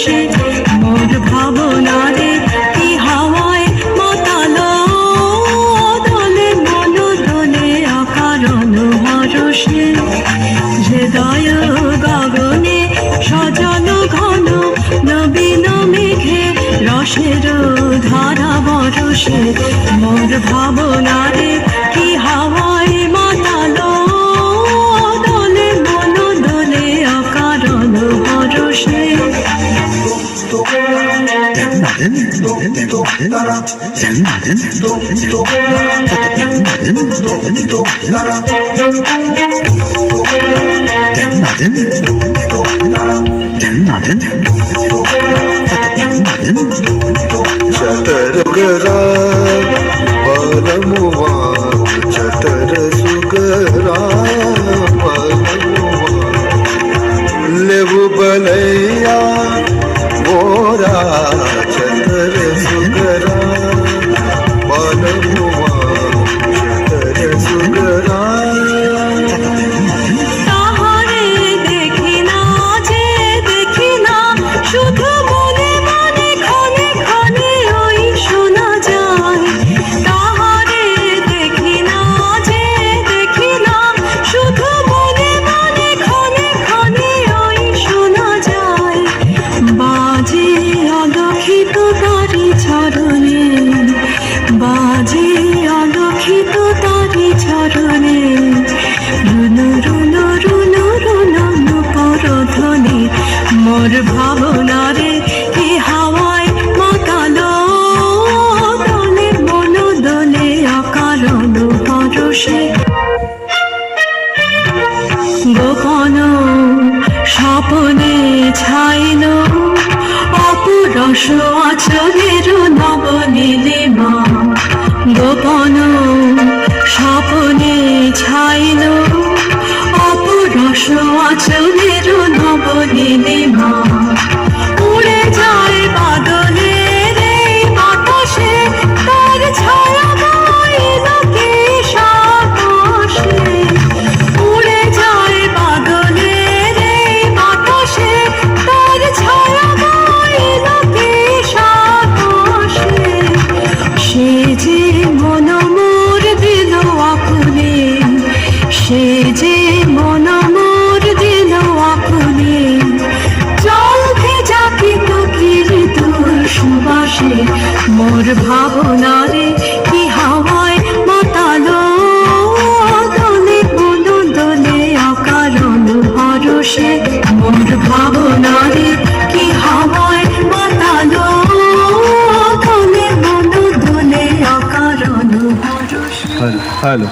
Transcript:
ভরসে মোর ভাবনারে কি হাওয়ায় মাতালো দোলে মন দোলে অকারণ ভরসে হৃদয় গগনে সজল ঘন নবীন মেঘে রসের ধারা বরসে মোর ভাবনারে কি হাওয়ায় মাতালো দোলে মন দোলে অকারণ ভরসে चतर गरा बालमुआ चतर सुगरा बालमुआ लेव बलैया मोरा चतर सुगरा बालमुआ चतर सुगरा বাজে অলক্ষিত তারি চরণে রুনু রুনু রুনু রুনু পরধ্বনি মোর ভাবনারে কি হাওয়ায় মাতালো দোলে মন দোলে অকারণ পরশে গোপন স্বপনে ছাইল অপুরস আচলের নবনীলিমা গোপন স্বপনে ছাইল অপুরস আচলের নবনীলিমা উড়ে যায় বাদলের এই বাতাসে তার ছায়া গাইল কে সাহসে উড়ে যায় বাদলের এই বাতাসে তার ছায়া গাইল কে সাহসে সে যে মন মোর দিল আকুলে সে যে মন মোর দিল আকুলে জল ভেজা কিরি তোর সুবাসে মোর ভাবনারে কি হাওয়ায় মাতালো দোলে মন দোলে অকারণ ভরসে মোর ভাবনারে কি হাওয়ায় মাতালো দোলে মন দোলে অকারণ ভরসে। হ্যালো।